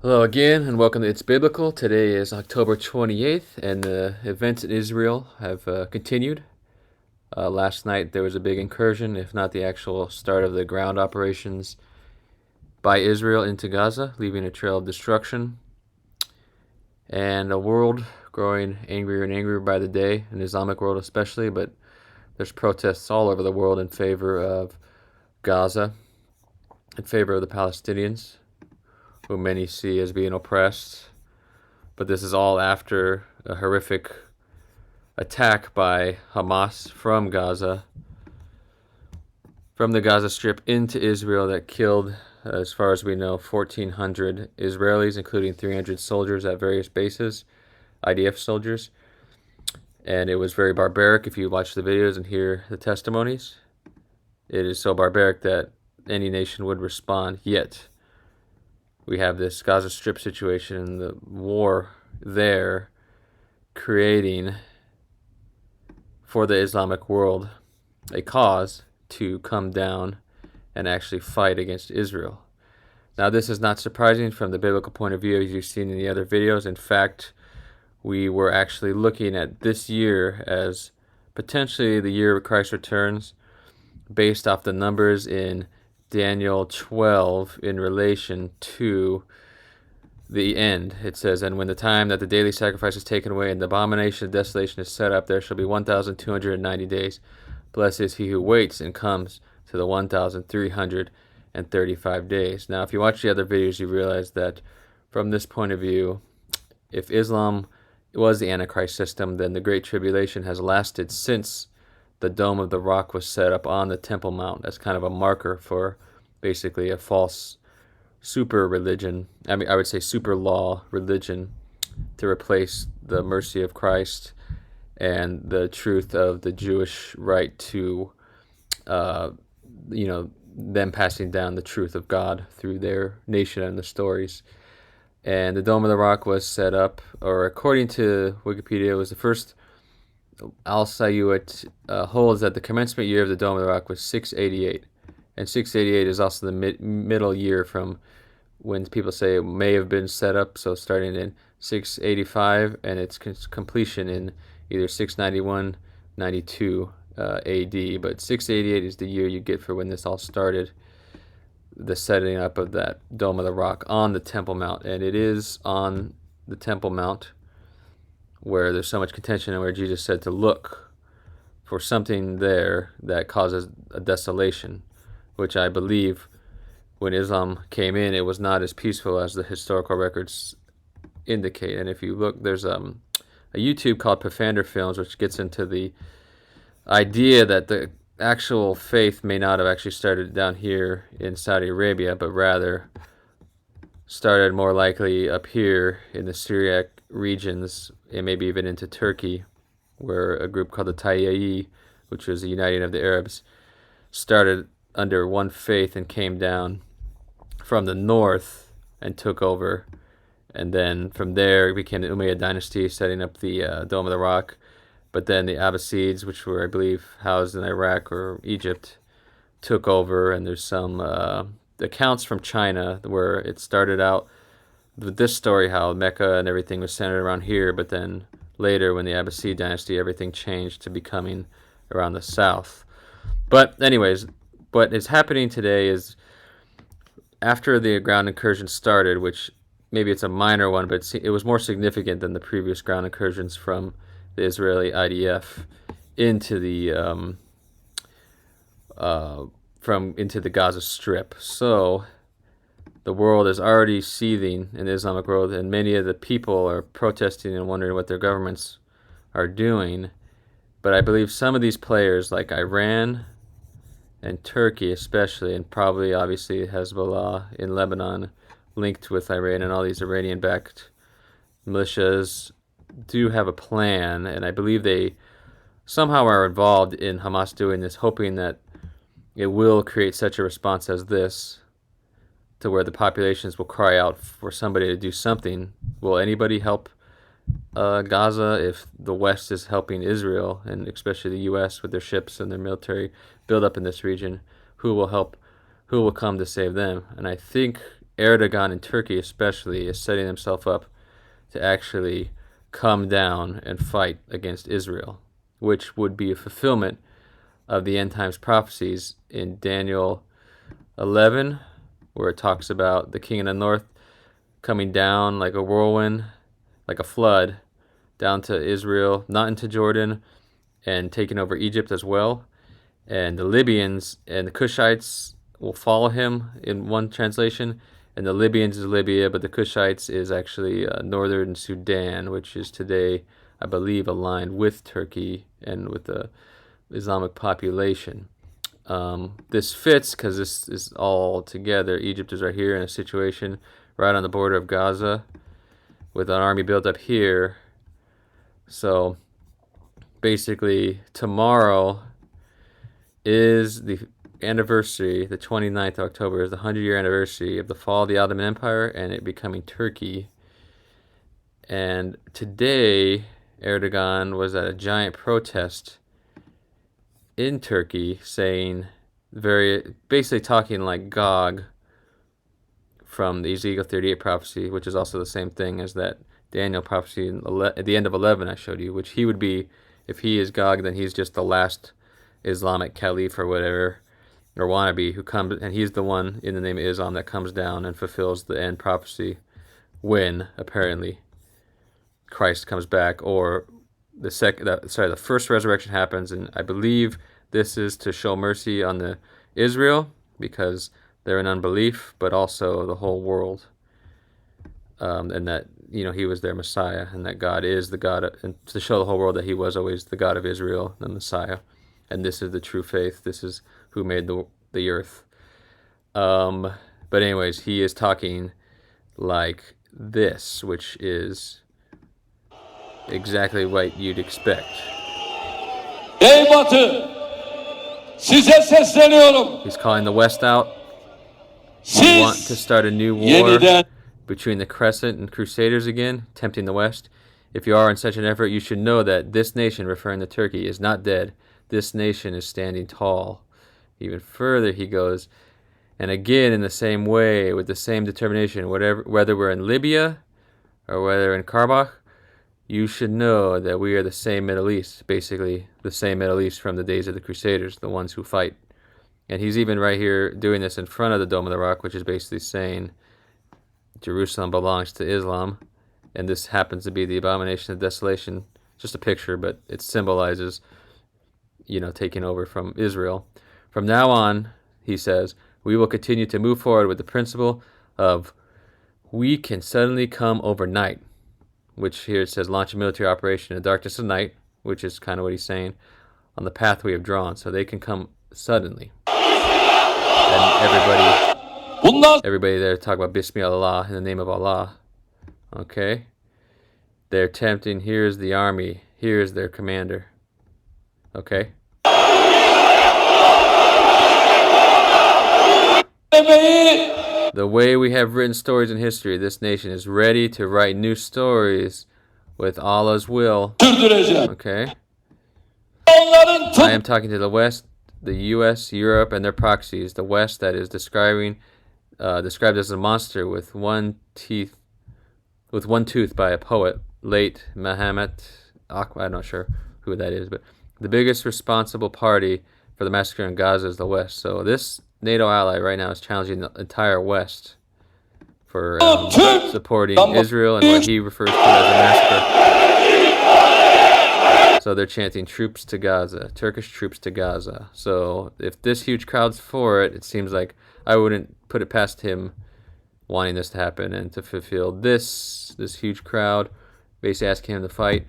Hello again, and welcome to It's Biblical. Today is October 28th, and the events in Israel have continued. Last night there was a big incursion, if not the actual start of the ground operations by Israel into Gaza, leaving a trail of destruction. And a world growing angrier and angrier by the day, an Islamic world especially, but there's protests all over the world in favor of Gaza, in favor of the Palestinians, who many see as being oppressed. But this is all after a horrific attack by Hamas from Gaza, from the Gaza Strip into Israel, that killed, as far as we know, 1,400 Israelis, including 300 soldiers at various bases, IDF soldiers. And it was very barbaric if you watch the videos and hear the testimonies. It is so barbaric that any nation would respond, yet we have this Gaza Strip situation and the war there creating for the Islamic world a cause to come down and actually fight against Israel. Now, this is not surprising from the biblical point of view, as you've seen in the other videos. In fact, we were actually looking at this year as potentially the year Christ returns, based off the numbers in Daniel 12 in relation to the end. It says, "And when the time that the daily sacrifice is taken away and the abomination of desolation is set up, there shall be 1,290 days. Blessed is he who waits and comes to the 1,335 days." Now, if you watch the other videos, you realize that from this point of view, if Islam was the Antichrist system, then the Great Tribulation has lasted since the Dome of the Rock was set up on the Temple Mount. That's kind of a marker for basically a false super religion. I would say super law religion, to replace the mercy of Christ and the truth of the Jewish right to, them passing down the truth of God through their nation and the stories. And the Dome of the Rock was set up, or according to Wikipedia, it was the first. Al Sayuit holds that the commencement year of the Dome of the Rock was 688. And 688 is also the middle year from when people say it may have been set up, so starting in 685, and its completion in either 691, 92 AD. But 688 is the year you get for when this all started, the setting up of that Dome of the Rock on the Temple Mount. And it is on the Temple Mount where there's so much contention, and where Jesus said to look for something there that causes a desolation, which I believe when Islam came in, it was not as peaceful as the historical records indicate. And if you look, there's a YouTube called Pafander Films, which gets into the idea that the actual faith may not have actually started down here in Saudi Arabia, but rather started more likely up here in the Syriac regions, and maybe even into Turkey, where a group called the Tayyi, which was the Uniting of the Arabs, started under one faith and came down from the north and took over. And then from there it became the Umayyad dynasty, setting up the Dome of the Rock. But then the Abbasids, which were, I believe, housed in Iraq or Egypt, took over. And there's some accounts from China where it started out with this story, how Mecca and everything was centered around here, but then later when the Abbasid dynasty, everything changed to becoming around the south. But anyways, what is happening today is, after the ground incursion started, which maybe it's a minor one, but it was more significant than the previous ground incursions from the Israeli IDF into the into the Gaza Strip. So the world is already seething in the Islamic world, and many of the people are protesting and wondering what their governments are doing. But I believe some of these players, like Iran and Turkey especially, and probably obviously Hezbollah in Lebanon, linked with Iran and all these Iranian-backed militias, do have a plan, and I believe they somehow are involved in Hamas doing this, hoping that it will create such a response as this, to where the populations will cry out for somebody to do something. Will anybody help Gaza if the West is helping Israel, and especially the U.S. with their ships and their military build up in this region? Who will help? Who will come to save them? And I think Erdogan in Turkey especially is setting himself up to actually come down and fight against Israel, which would be a fulfillment of the end times prophecies in Daniel 11, where it talks about the king in the north coming down like a whirlwind, like a flood, down to Israel, not into Jordan, and taking over Egypt as well. And the Libyans and the Cushites will follow him in one translation. And the Libyans is Libya, but the Cushites is actually northern Sudan, which is today, I believe, aligned with Turkey and with the Islamic population. This fits because this is all together. Egypt is right here in a situation right on the border of Gaza with an army built up here. So basically tomorrow is the anniversary, the 29th of October is the 100-year anniversary of the fall of the Ottoman Empire and it becoming Turkey. And today, Erdogan was at a giant protest in Turkey saying, basically talking like Gog from the Ezekiel 38 prophecy, which is also the same thing as that Daniel prophecy at the end of 11 I showed you, which he would be, if he is Gog, then he's just the last Islamic caliph or whatever, or wannabe, who comes, and he's the one in the name of Islam that comes down and fulfills the end prophecy when, apparently, Christ comes back, or the first resurrection happens, and I believe this is to show mercy on the Israel, because they're in unbelief, but also the whole world, and that, he was their Messiah, and that God is the God, and to show the whole world that he was always the God of Israel, the Messiah, and this is the true faith, this is who made the earth. But anyways, he is talking like this, which is exactly what you'd expect. Ey Batı, size sesleniyorum. He's calling the West out. They want to start a new war between the Crescent and Crusaders again, tempting the West. If you are in such an effort, you should know that this nation, referring to Turkey, is not dead. This nation is standing tall. Even further, he goes, and again in the same way, with the same determination, whether we're in Libya or whether in Karabakh, you should know that we are the same Middle East, basically the same Middle East from the days of the Crusaders, the ones who fight. And he's even right here doing this in front of the Dome of the Rock, which is basically saying Jerusalem belongs to Islam, and this happens to be the Abomination of Desolation. Just a picture, but it symbolizes, taking over from Israel. From now on, he says, we will continue to move forward with the principle of we can suddenly come overnight, which here it says launch a military operation in the darkness of night, which is kind of what he's saying, on the path we have drawn, so they can come suddenly. And everybody there talk about Bismillah, in the name of Allah. Okay? They're tempting, here's the army, here's their commander. Okay? The way we have written stories in history, this nation is ready to write new stories with Allah's will. Okay? I am talking to the West, the U.S., Europe, and their proxies. The West that is described as a monster with one tooth by a poet, late Muhammad. I'm not sure who that is, but the biggest responsible party for the massacre in Gaza is the West. So this NATO ally right now is challenging the entire West for supporting Israel and what he refers to as a massacre. So they're chanting troops to Gaza, Turkish troops to Gaza. So if this huge crowd's for it, it seems like I wouldn't put it past him wanting this to happen and to fulfill this huge crowd, basically asking him to fight.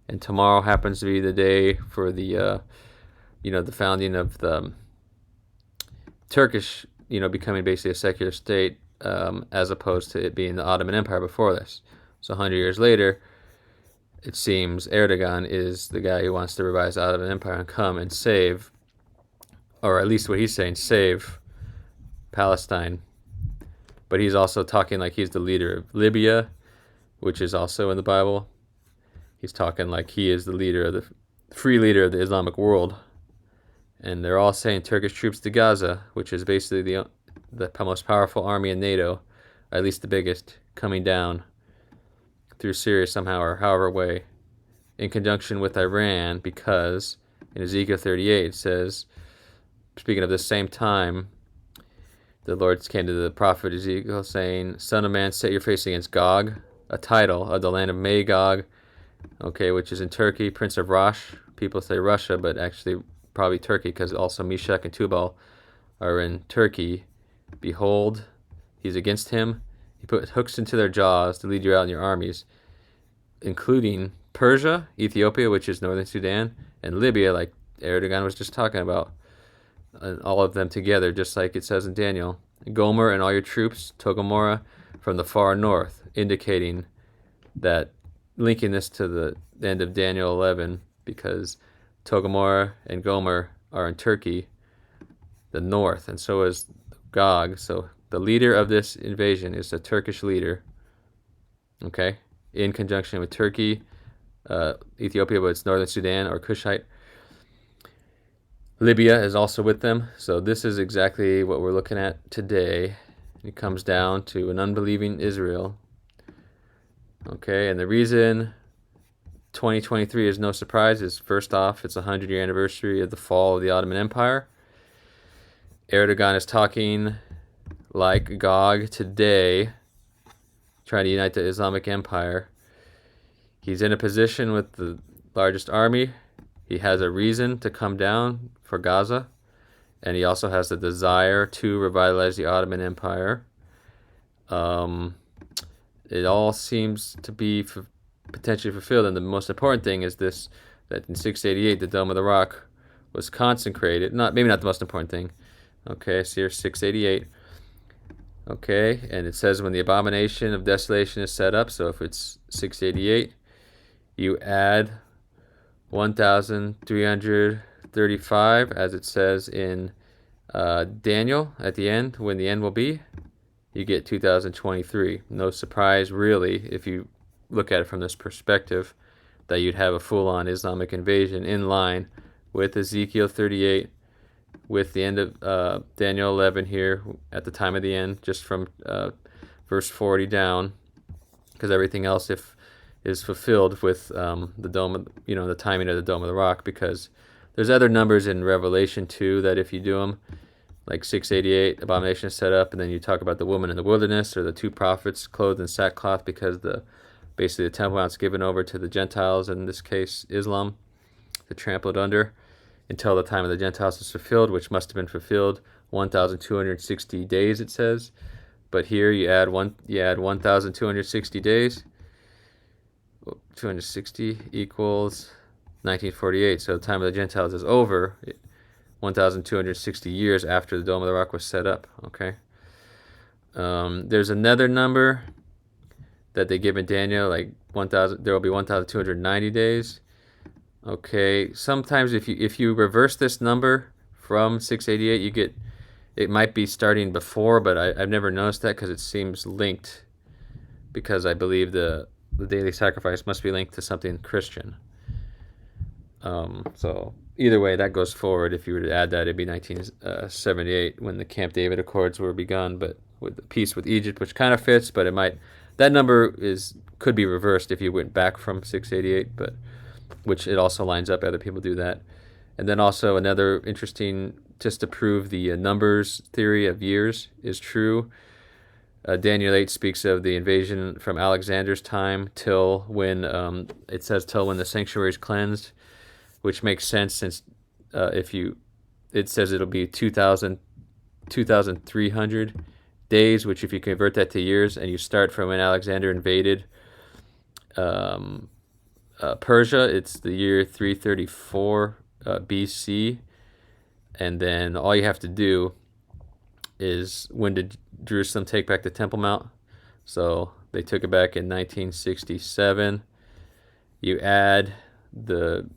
And tomorrow happens to be the day for the the founding of the Turkish, becoming basically a secular state, as opposed to it being the Ottoman Empire before this. So 100 years later, it seems Erdogan is the guy who wants to revise the Ottoman Empire and come and save, or at least what he's saying, save Palestine. But he's also talking like he's the leader of Libya, which is also in the Bible. He's talking like he is the leader of the free leader of the Islamic world. And they're all saying Turkish troops to Gaza, which is basically the most powerful army in NATO. at least the biggest, coming down through Syria somehow or however way, in conjunction with Iran, because in Ezekiel 38 it says, speaking of the same time, the Lord came to the prophet Ezekiel saying, Son of man, set your face against Gog, a title of the land of Magog, okay, which is in Turkey, Prince of Rosh. People say Russia, but actually probably Turkey, because also Meshach and Tubal are in Turkey. Behold, he's against him. He put hooks into their jaws to lead you out in your armies, including Persia, Ethiopia, which is northern Sudan, and Libya, like Erdogan was just talking about. And all of them together, just like it says in Daniel. Gomer and all your troops, Togomorrah, from the far north, indicating that, linking this to the end of Daniel 11, because Togomorrah and Gomer are in Turkey, the north, and so is Gog. So the leader of this invasion is a Turkish leader, okay, in conjunction with Turkey, Ethiopia, but it's northern Sudan or Kushite. Libya is also with them. So this is exactly what we're looking at today. It comes down to an unbelieving Israel. Okay, and the reason 2023 is no surprise is, first off, it's a 100-year anniversary of the fall of the Ottoman Empire. Erdogan is talking like Gog today, trying to unite the Islamic Empire. He's in a position with the largest army. He has a reason to come down for Gaza, and he also has the desire to revitalize the Ottoman Empire. It all seems to be potentially fulfilled, and the most important thing is this: that in 688, the Dome of the Rock was consecrated. Maybe not the most important thing. Okay, so here's 688. Okay, and it says when the Abomination of Desolation is set up. So if it's 688, you add 1,335, as it says in Daniel at the end, when the end will be, you get 2023. No surprise, really, if you look at it from this perspective, that you'd have a full-on Islamic invasion in line with Ezekiel 38, with the end of Daniel 11 here at the time of the end, just from verse 40 down, because everything else is fulfilled with the dome, the timing of the Dome of the Rock, because there's other numbers in Revelation too that if you do them, like 688, abomination is set up, and then you talk about the woman in the wilderness, or the two prophets clothed in sackcloth, because basically the Temple Mount's given over to the Gentiles, in this case Islam, to trample it under, until the time of the Gentiles is fulfilled, which must have been fulfilled 1,260 days, it says. But here you add 1,260 days. 260 equals 1948. So the time of the Gentiles is over 1,260 years after the Dome of the Rock was set up. Okay. There's another number that they give in Daniel, like 1,000. There will be 1,290 days. Okay. Sometimes if you reverse this number from 688, you get, it might be starting before, but I've never noticed that, because it seems linked, because I believe the daily sacrifice must be linked to something Christian. So either way, that goes forward. If you were to add that, it'd be 1978 when the Camp David Accords were begun, but with the peace with Egypt, which kind of fits, but that number could be reversed if you went back from 688, but which it also lines up. Other people do that. And then also another interesting, just to prove the numbers theory of years is true. Daniel 8 speaks of the invasion from Alexander's time till when, it says till when the sanctuary is cleansed, which makes sense, since it says it'll be 2,300 days, which if you convert that to years, and you start from when Alexander invaded Persia, it's the year 334 BC, and then all you have to do is, when did Jerusalem take back the Temple Mount? So they took it back in 1967. You add the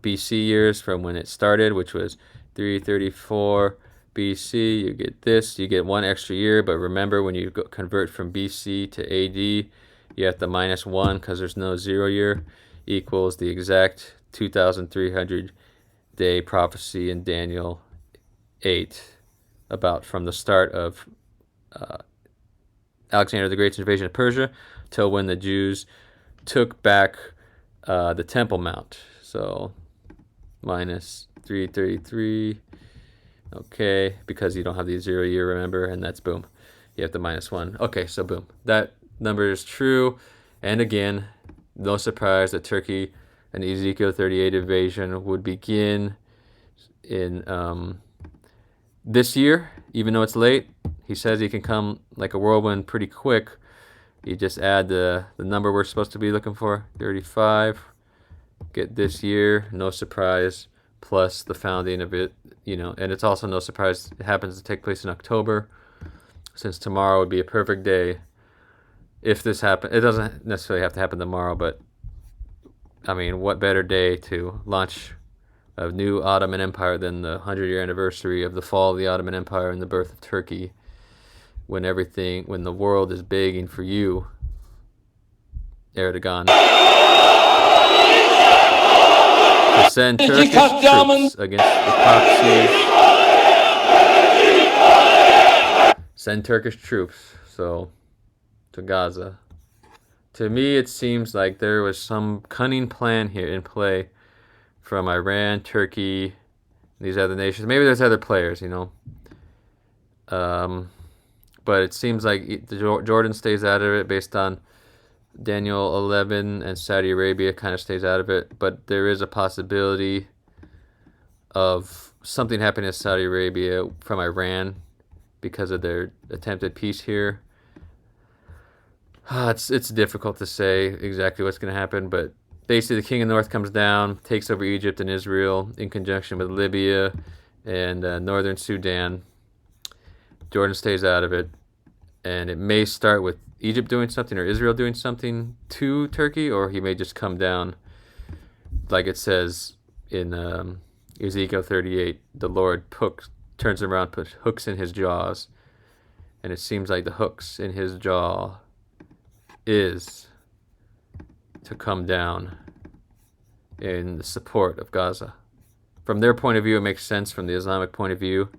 BC years from when it started, which was 334 BC. You get this. You get one extra year, but remember, when you convert from BC to AD, you have to minus 1, because there's no 0 year, equals the exact 2,300 day prophecy in Daniel 8, about from the start of Alexander the Great's invasion of Persia till when the Jews took back the Temple Mount. So minus 333. Okay, because you don't have the 0 year, remember, and that's boom. You have the -1. Okay, so boom. That number is true. And again, no surprise that Turkey and Ezekiel 38 invasion would begin in this year, even though it's late. He says he can come like a whirlwind pretty quick. You just add the number we're supposed to be looking for, 35. Get this year, no surprise, plus the founding of it, and it's also no surprise it happens to take place in October, since tomorrow would be a perfect day if this happens. It doesn't necessarily have to happen tomorrow, but I mean, what better day to launch a new Ottoman Empire than the 100-year anniversary of the fall of the Ottoman Empire and the birth of Turkey, when the world is begging for you, Erdogan, to send Turkish troops against the proxies. Send Turkish troops, to Gaza. To me, it seems like there was some cunning plan here in play from Iran, Turkey, these other nations. Maybe there's other players, but it seems like Jordan stays out of it based on Daniel 11, and Saudi Arabia kind of stays out of it. But there is a possibility of something happening in Saudi Arabia from Iran because of their attempted peace here. It's difficult to say exactly what's going to happen, but basically the King of the North comes down, takes over Egypt and Israel in conjunction with Libya and northern Sudan. Jordan stays out of it, and it may start with Egypt doing something or Israel doing something to Turkey, or he may just come down, like it says in Ezekiel 38, the Lord turns around, puts hooks in his jaws, and it seems like the hooks in his jaw is to come down in the support of Gaza. From their point of view, it makes sense. From the Islamic point of view,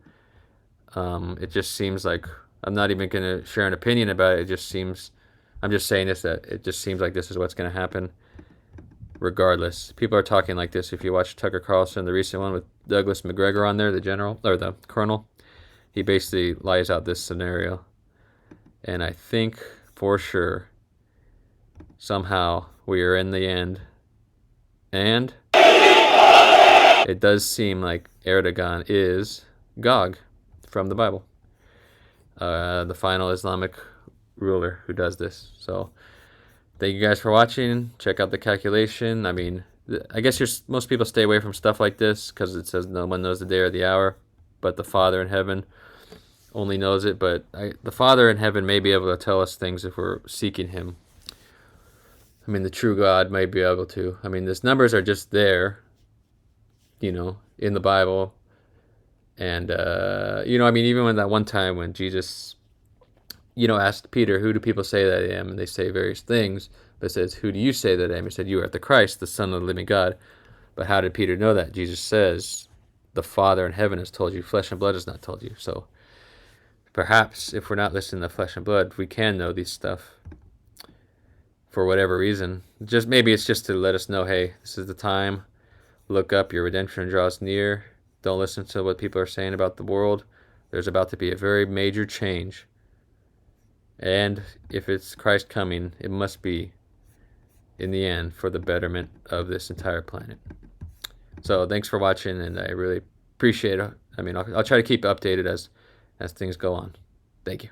it just seems like, I'm not even going to share an opinion about it. I'm just saying this, that it just seems like this is what's going to happen regardless. People are talking like this. If you watch Tucker Carlson, the recent one with Douglas McGregor on there, the general, or the colonel, he basically lies out this scenario. And I think for sure, somehow we are in the end. And it does seem like Erdogan is Gog from the Bible. The final Islamic ruler who does this. So thank you guys for watching. Check out the calculation. I mean, I guess most people stay away from stuff like this because it says no one knows the day or the hour, but the Father in heaven only knows it. But the Father in heaven may be able to tell us things if we're seeking him. I mean, the true God might be able to. I mean, these numbers are just there, in the Bible. And, I mean, even when that one time when Jesus, asked Peter, who do people say that I am? And they say various things. But it says, who do you say that I am? He said, you are the Christ, the Son of the living God. But how did Peter know that? Jesus says, the Father in heaven has told you. Flesh and blood has not told you. So perhaps if we're not listening to flesh and blood, we can know these stuff for whatever reason. Maybe it's just to let us know, hey, this is the time. Look up, your redemption draws near. Don't listen to what people are saying about the world. There's about to be a very major change. And if it's Christ coming, it must be, in the end, for the betterment of this entire planet. So thanks for watching, and I really appreciate it. I mean, I'll try to keep updated as things go on. Thank you.